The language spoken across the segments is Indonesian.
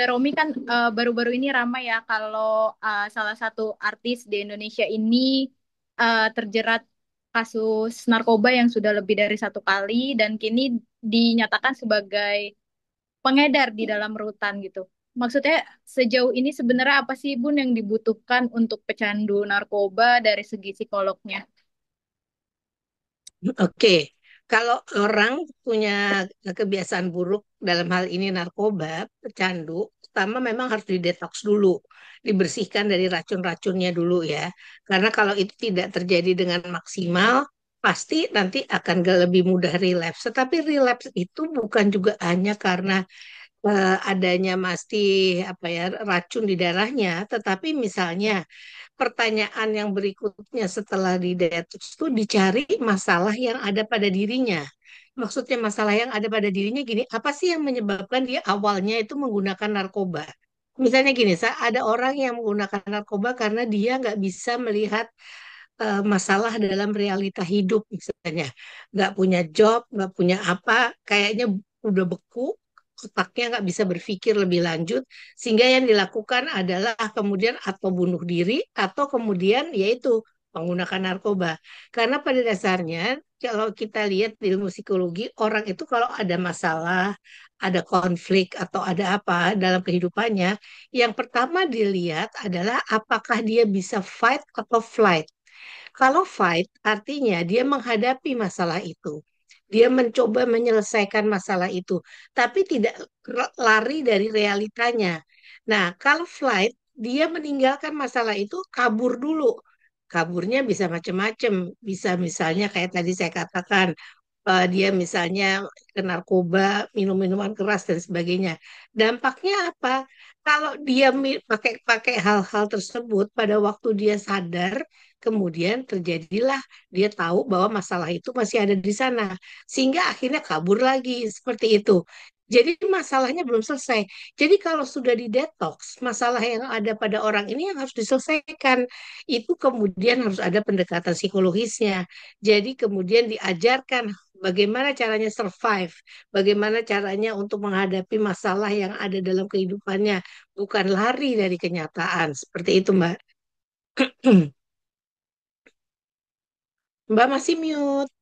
Romi kan baru-baru ini ramai ya kalau salah satu artis di Indonesia ini terjerat kasus narkoba yang sudah lebih dari satu kali dan kini dinyatakan sebagai pengedar di dalam rutan gitu. Maksudnya sejauh ini sebenarnya apa sih Bun yang dibutuhkan untuk pecandu narkoba dari segi psikolognya? Oke, kalau orang punya kebiasaan buruk dalam hal ini narkoba, pecandu, pertama memang harus didetoks dulu, dibersihkan dari racun-racunnya dulu ya. Karena kalau itu tidak terjadi dengan maksimal, pasti nanti akan lebih mudah relapse. Tetapi relapse itu bukan juga hanya karena adanya masih apa ya racun di darahnya, tetapi misalnya pertanyaan yang berikutnya setelah di detox itu dicari masalah yang ada pada dirinya. Maksudnya masalah yang ada pada dirinya gini, apa sih yang menyebabkan dia awalnya itu menggunakan narkoba? Misalnya gini, ada orang yang menggunakan narkoba karena dia nggak bisa melihat masalah dalam realita hidup, misalnya nggak punya job, nggak punya apa, kayaknya udah beku, otaknya nggak bisa berpikir lebih lanjut, sehingga yang dilakukan adalah kemudian atau bunuh diri atau kemudian yaitu menggunakan narkoba. Karena pada dasarnya kalau kita lihat di ilmu psikologi, orang itu kalau ada masalah, ada konflik atau ada apa dalam kehidupannya, yang pertama dilihat adalah apakah dia bisa fight atau flight. Kalau fight artinya dia menghadapi masalah itu. Dia mencoba menyelesaikan masalah itu, tapi tidak lari dari realitanya. Nah, kalau flight, dia meninggalkan masalah itu, kabur dulu. Kaburnya bisa macam-macam. Bisa misalnya kayak tadi saya katakan, dia misalnya ke narkoba, minum minuman keras dan sebagainya. Dampaknya apa? Kalau dia pakai pakai hal-hal tersebut pada waktu dia sadar, kemudian terjadilah dia tahu bahwa masalah itu masih ada di sana, sehingga akhirnya kabur lagi seperti itu. Jadi masalahnya belum selesai. Jadi kalau sudah di detox, masalah yang ada pada orang ini yang harus diselesaikan. Itu kemudian harus ada pendekatan psikologisnya. Jadi kemudian diajarkan bagaimana caranya survive, bagaimana caranya untuk menghadapi masalah yang ada dalam kehidupannya, bukan lari dari kenyataan. Seperti itu, Mbak. Mbak masih mute.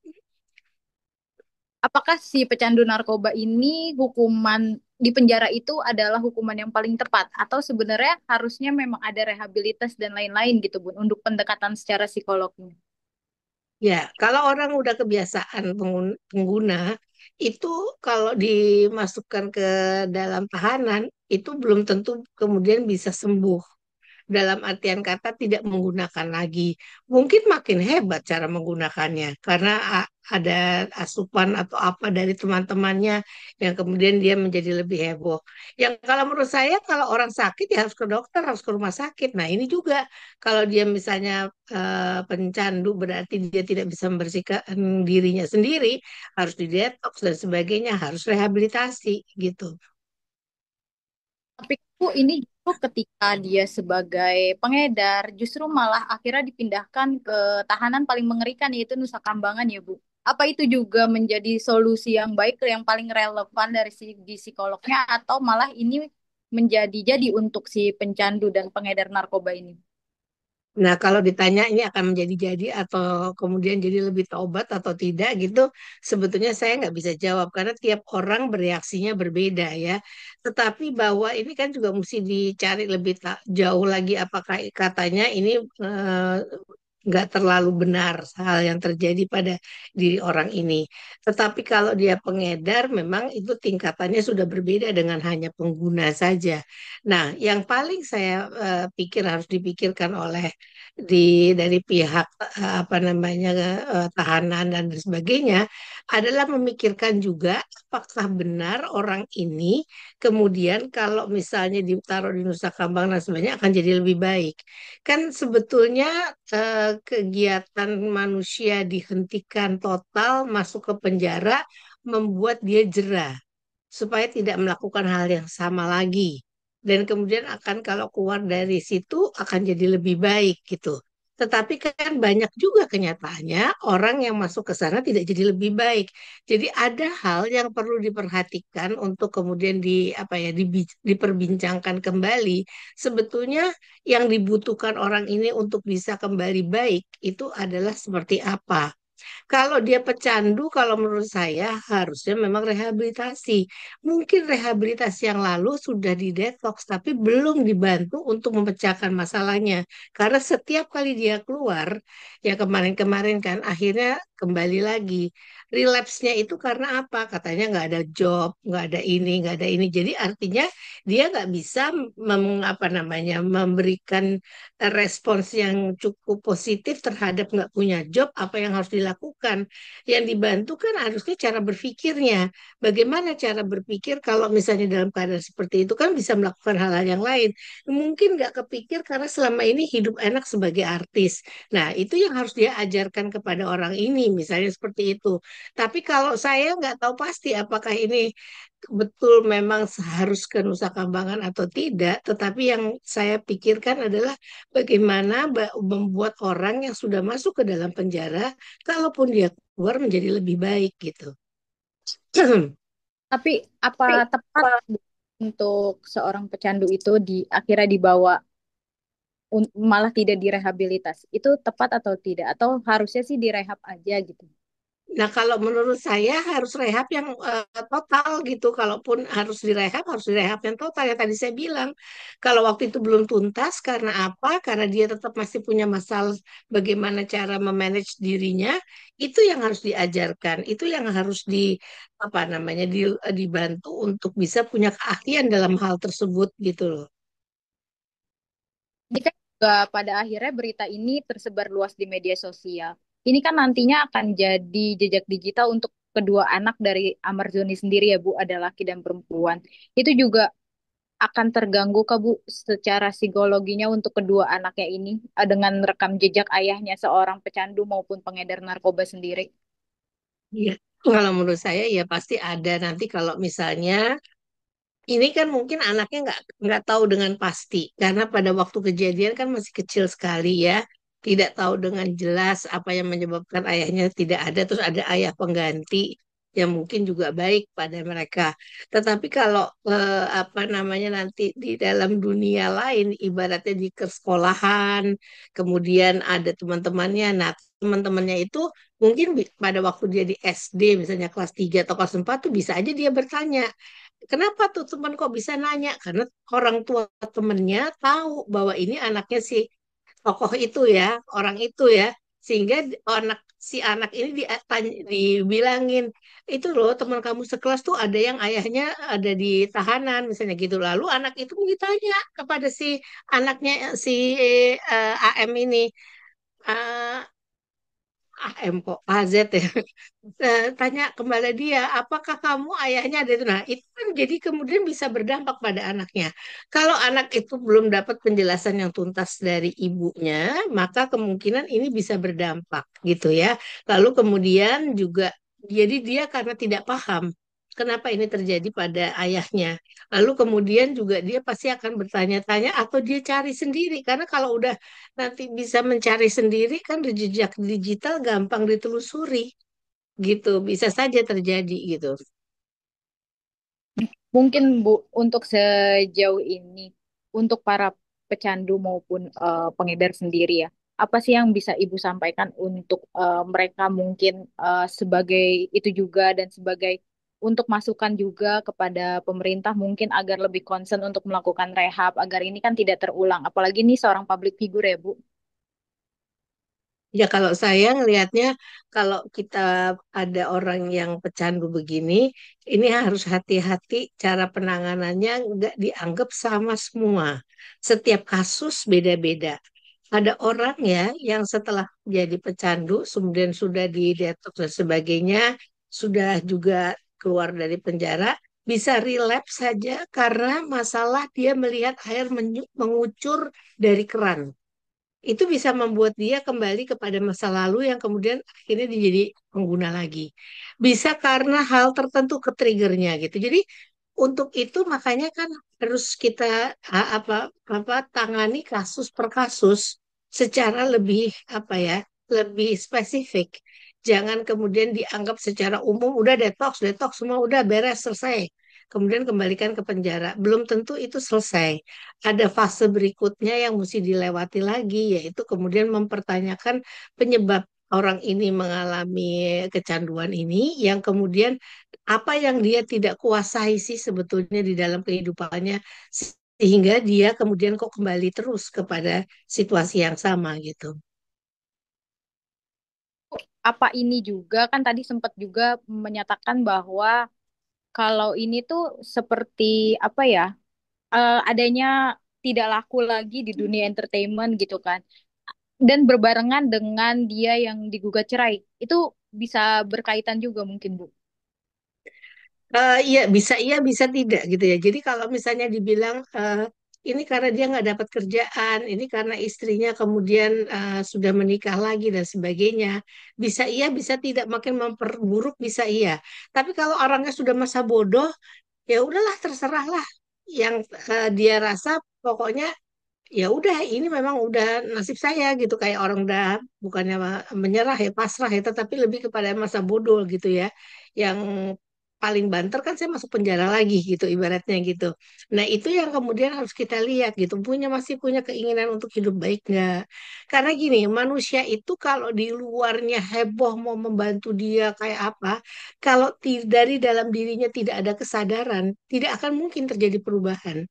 Apakah si pecandu narkoba ini hukuman di penjara itu adalah hukuman yang paling tepat atau sebenarnya harusnya memang ada rehabilitas dan lain-lain gitu Bun untuk pendekatan secara psikolognya? Ya, kalau orang udah kebiasaan pengguna, itu kalau dimasukkan ke dalam tahanan, itu belum tentu kemudian bisa sembuh. Dalam artian kata tidak menggunakan lagi. Mungkin makin hebat cara menggunakannya karena ada asupan atau apa dari teman-temannya yang kemudian dia menjadi lebih heboh. Yang kalau menurut saya kalau orang sakit ya harus ke dokter, harus ke rumah sakit. Nah, ini juga kalau dia misalnya pencandu berarti dia tidak bisa membersihkan dirinya sendiri, harus didetoks dan sebagainya, harus rehabilitasi gitu. Tapi Bu, ini justru ketika dia sebagai pengedar, justru malah akhirnya dipindahkan ke tahanan paling mengerikan yaitu Nusa Kambangan ya Bu. Apa itu juga menjadi solusi yang baik, yang paling relevan dari segi psikolognya, atau malah ini menjadi untuk si pencandu dan pengedar narkoba ini? Nah, kalau ditanya ini akan menjadi-jadi atau kemudian jadi lebih taubat atau tidak gitu, sebetulnya saya nggak bisa jawab karena tiap orang bereaksinya berbeda ya. Tetapi bahwa ini kan juga mesti dicari lebih jauh lagi apakah katanya ini eh, nggak terlalu benar hal yang terjadi pada diri orang ini. Tetapi kalau dia pengedar, memang itu tingkatannya sudah berbeda dengan hanya pengguna saja. Nah, yang paling saya pikir harus dipikirkan oleh dari pihak apa namanya tahanan dan sebagainya adalah memikirkan juga apakah benar orang ini kemudian kalau misalnya ditaruh di Nusa Kambangan dan sebagainya akan jadi lebih baik. Kan sebetulnya kegiatan manusia dihentikan total, masuk ke penjara, membuat dia jera supaya tidak melakukan hal yang sama lagi. Dan kemudian akan kalau keluar dari situ akan jadi lebih baik gitu. Tetapi kan banyak juga kenyataannya orang yang masuk ke sana tidak jadi lebih baik. Jadi ada hal yang perlu diperhatikan untuk kemudian diperbincangkan kembali. Sebetulnya yang dibutuhkan orang ini untuk bisa kembali baik itu adalah seperti apa? Kalau dia pecandu, kalau menurut saya harusnya memang rehabilitasi. Mungkin rehabilitasi yang lalu sudah didetoks, tapi belum dibantu untuk memecahkan masalahnya. Karena setiap kali dia keluar, ya kemarin-kemarin kan, akhirnya kembali lagi. Relapse-nya itu karena apa? Katanya nggak ada job, nggak ada ini, nggak ada ini. Jadi artinya dia nggak bisa memberikan respons yang cukup positif terhadap nggak punya job, apa yang harus dilakukan. Yang dibantu kan harusnya cara berpikirnya. Bagaimana cara berpikir kalau misalnya dalam keadaan seperti itu kan bisa melakukan hal-hal yang lain. Mungkin nggak kepikir karena selama ini hidup enak sebagai artis. Nah, itu yang harus dia ajarkan kepada orang ini, misalnya seperti itu. Tapi kalau saya nggak tahu pasti apakah ini betul memang harus ke Nusa Kambangan atau tidak, tetapi yang saya pikirkan adalah bagaimana membuat orang yang sudah masuk ke dalam penjara, kalaupun dia keluar menjadi lebih baik gitu. Tapi apa tepat untuk seorang pecandu itu akhirnya dibawa malah tidak direhabilitasi? Itu tepat atau tidak? Atau harusnya sih direhab aja gitu? Nah, kalau menurut saya harus rehab yang total gitu. Kalaupun harus direhab yang total. Yang tadi saya bilang, kalau waktu itu belum tuntas, karena apa? Karena dia tetap masih punya masalah bagaimana cara memanage dirinya, itu yang harus diajarkan. Itu yang harus dibantu untuk bisa punya keahlian dalam hal tersebut gitu loh. Ini kan juga pada akhirnya berita ini tersebar luas di media sosial. Ini kan nantinya akan jadi jejak digital untuk kedua anak dari Amar Zoni sendiri ya Bu, ada laki dan perempuan. Itu juga akan terganggu ke Bu secara psikologinya untuk kedua anaknya ini dengan rekam jejak ayahnya seorang pecandu maupun pengedar narkoba sendiri. Iya. Kalau menurut saya ya pasti ada nanti kalau misalnya ini kan mungkin anaknya nggak tahu dengan pasti karena pada waktu kejadian kan masih kecil sekali ya, tidak tahu dengan jelas apa yang menyebabkan ayahnya tidak ada, terus ada ayah pengganti yang mungkin juga baik pada mereka. Tetapi kalau nanti di dalam dunia lain, ibaratnya di sekolahan, kemudian ada teman-temannya, nah teman-temannya itu mungkin pada waktu dia di SD misalnya kelas 3 atau kelas 4 tuh bisa aja dia bertanya, kenapa tuh teman kok bisa nanya? Karena orang tua temennya tahu bahwa ini anaknya si tokoh itu ya, orang itu ya. Sehingga si anak ini dibilangin, itu loh teman kamu sekelas tuh ada yang ayahnya ada di tahanan misalnya gitu. Lalu anak itu mungkin tanya kepada si anaknya si AM ini. eh, AM kok AZ ya. Tanya kepada dia, apakah kamu ayahnya ada itu? Nah, itu kan jadi kemudian bisa berdampak pada anaknya. Kalau anak itu belum dapat penjelasan yang tuntas dari ibunya, maka kemungkinan ini bisa berdampak gitu ya. Lalu kemudian juga, jadi dia karena tidak paham kenapa ini terjadi pada ayahnya. Lalu kemudian juga dia pasti akan bertanya-tanya atau dia cari sendiri. Karena kalau udah nanti bisa mencari sendiri kan di jejak digital gampang ditelusuri gitu, bisa saja terjadi gitu. Mungkin Bu, untuk sejauh ini, untuk para pecandu maupun pengedar sendiri ya, apa sih yang bisa Ibu sampaikan untuk mereka mungkin sebagai itu juga dan sebagai untuk masukan juga kepada pemerintah mungkin agar lebih concern untuk melakukan rehab agar ini kan tidak terulang. Apalagi ini seorang public figure ya Bu. Ya kalau saya ngelihatnya kalau kita ada orang yang pecandu begini, ini harus hati-hati cara penanganannya nggak dianggap sama semua. Setiap kasus beda-beda. Ada orang ya yang setelah jadi pecandu, kemudian sudah didetoks dan sebagainya, sudah juga keluar dari penjara, bisa relapse saja karena masalah dia melihat air mengucur dari keran. Itu bisa membuat dia kembali kepada masa lalu yang kemudian akhirnya dia jadi pengguna lagi. Bisa karena hal tertentu ke triggernya gitu. Jadi untuk itu makanya kan harus kita apa tangani kasus per kasus. secara lebih apa ya, lebih spesifik. Jangan kemudian dianggap secara umum udah detox, detox semua udah beres selesai. Kemudian kembalikan ke penjara. Belum tentu itu selesai. Ada fase berikutnya yang mesti dilewati lagi, yaitu kemudian mempertanyakan penyebab orang ini mengalami kecanduan ini, yang kemudian apa yang dia tidak kuasai sih sebetulnya di dalam kehidupannya, sehingga dia kemudian kok kembali terus kepada situasi yang sama gitu. Apa ini juga kan tadi sempat juga menyatakan bahwa kalau ini tuh seperti apa ya, adanya tidak laku lagi di dunia entertainment gitu kan. Dan berbarengan dengan dia yang digugat cerai. Itu bisa berkaitan juga mungkin, Bu. Iya bisa tidak gitu ya. Jadi kalau misalnya dibilang ini karena dia nggak dapat kerjaan, ini karena istrinya kemudian sudah menikah lagi dan sebagainya, bisa iya bisa tidak, makin memperburuk bisa iya. Tapi kalau orangnya sudah masa bodoh, ya udahlah terserahlah yang dia rasa, pokoknya ya udah ini memang udah nasib saya gitu, kayak orang udah bukannya menyerah ya pasrah ya, tetapi lebih kepada masa bodoh gitu ya, yang paling banter kan saya masuk penjara lagi gitu ibaratnya gitu. Nah itu yang kemudian harus kita lihat gitu, masih punya keinginan untuk hidup baik nggak? Karena gini, manusia itu kalau di luarnya heboh mau membantu dia kayak apa, kalau dari dalam dirinya tidak ada kesadaran, tidak akan mungkin terjadi perubahan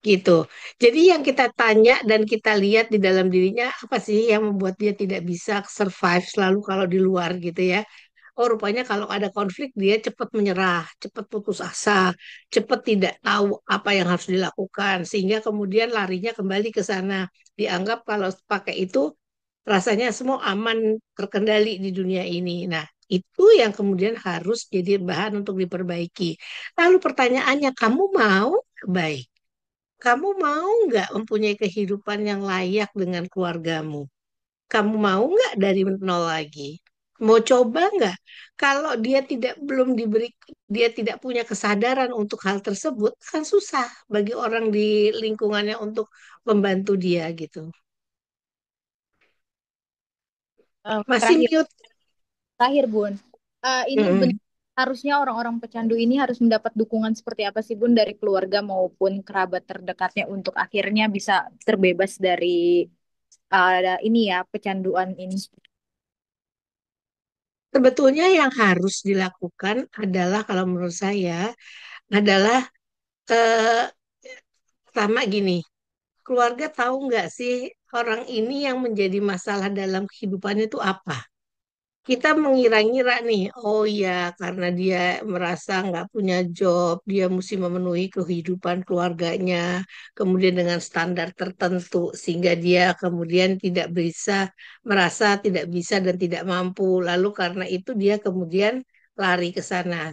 gitu. Jadi yang kita tanya dan kita lihat di dalam dirinya apa sih yang membuat dia tidak bisa survive selalu kalau di luar gitu ya. Oh, rupanya kalau ada konflik dia cepat menyerah, cepat putus asa, cepat tidak tahu apa yang harus dilakukan, sehingga kemudian larinya kembali ke sana. Dianggap kalau pakai itu rasanya semua aman, terkendali di dunia ini. Nah, itu yang kemudian harus jadi bahan untuk diperbaiki. Lalu pertanyaannya, kamu mau baik? Kamu mau nggak mempunyai kehidupan yang layak dengan keluargamu? Kamu mau nggak dari nol lagi? Mau coba nggak? Kalau dia tidak belum diberi, dia tidak punya kesadaran untuk hal tersebut, kan susah bagi orang di lingkungannya untuk membantu dia gitu. Masih Terakhir, mute. terakhir Bun. Ini Mm-mm. harusnya orang-orang pecandu ini harus mendapat dukungan seperti apa sih Bun dari keluarga maupun kerabat terdekatnya untuk akhirnya bisa terbebas dari ini ya pecanduan ini. Sebetulnya yang harus dilakukan adalah kalau menurut saya adalah eh, pertama gini, keluarga tahu nggak sih orang ini yang menjadi masalah dalam kehidupannya itu apa? Kita mengira-ngira nih, oh ya karena dia merasa nggak punya job, dia mesti memenuhi kehidupan keluarganya, kemudian dengan standar tertentu, sehingga dia kemudian tidak bisa, merasa tidak bisa dan tidak mampu. Lalu karena itu dia kemudian lari ke sana.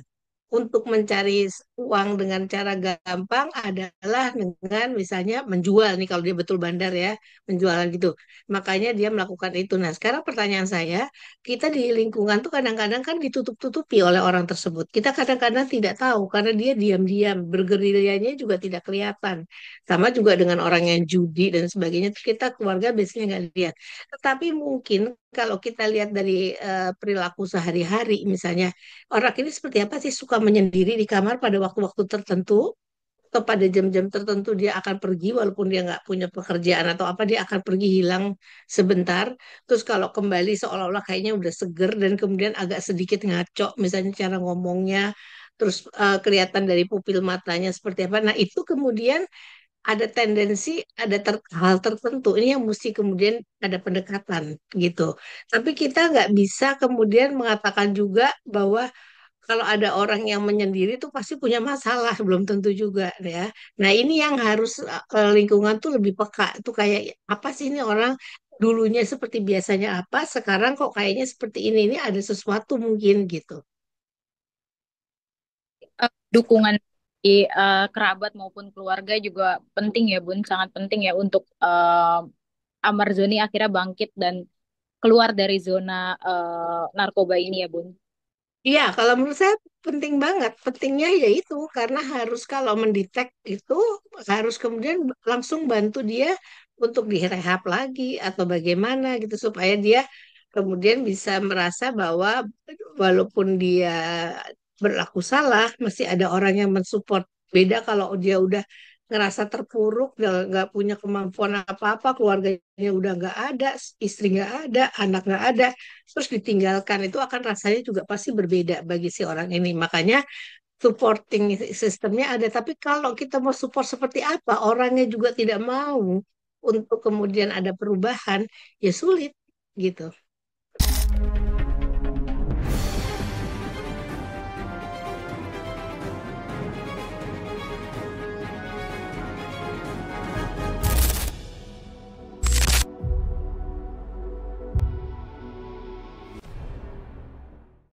Untuk mencari uang dengan cara gampang adalah dengan misalnya menjual nih kalau dia betul bandar ya, menjualan gitu. Makanya dia melakukan itu. Nah, sekarang pertanyaan saya, kita di lingkungan tuh kadang-kadang kan ditutup-tutupi oleh orang tersebut. Kita kadang-kadang tidak tahu karena dia diam-diam, bergerilyanya juga tidak kelihatan. Sama juga dengan orang yang judi dan sebagainya, kita keluarga biasanya nggak lihat. Tetapi mungkin kalau kita lihat dari perilaku sehari-hari, misalnya orang ini seperti apa sih, suka menyendiri di kamar pada waktu-waktu tertentu, atau pada jam-jam tertentu dia akan pergi walaupun dia nggak punya pekerjaan atau apa, dia akan pergi hilang sebentar, terus kalau kembali seolah-olah kayaknya udah seger dan kemudian agak sedikit ngaco misalnya cara ngomongnya, terus kelihatan dari pupil matanya seperti apa. Nah itu kemudian ada tendensi, ada hal tertentu ini yang mesti kemudian ada pendekatan gitu. Tapi kita nggak bisa kemudian mengatakan juga bahwa kalau ada orang yang menyendiri itu pasti punya masalah, belum tentu juga ya. Nah, ini yang harus lingkungan tuh lebih peka. Tuh kayak apa sih ini orang dulunya seperti biasanya apa, sekarang kok kayaknya seperti ini. Ini ada sesuatu mungkin gitu. Dukungan di kerabat maupun keluarga juga penting ya Bun, sangat penting ya untuk Amarzoni akhirnya bangkit dan keluar dari zona narkoba ini ya Bun. Iya, kalau menurut saya penting banget. Pentingnya yaitu karena harus kalau mendetek itu harus kemudian langsung bantu dia untuk direhab lagi atau bagaimana gitu supaya dia kemudian bisa merasa bahwa walaupun dia berlaku salah, masih ada orang yang mensupport. Beda kalau dia udah ngerasa terpuruk, udah nggak punya kemampuan apa-apa, keluarganya udah nggak ada, istri nggak ada, anak nggak ada, terus ditinggalkan itu akan rasanya juga pasti berbeda bagi si orang ini. Makanya supporting sistemnya ada. Tapi kalau kita mau support seperti apa, orangnya juga tidak mau untuk kemudian ada perubahan, ya sulit gitu.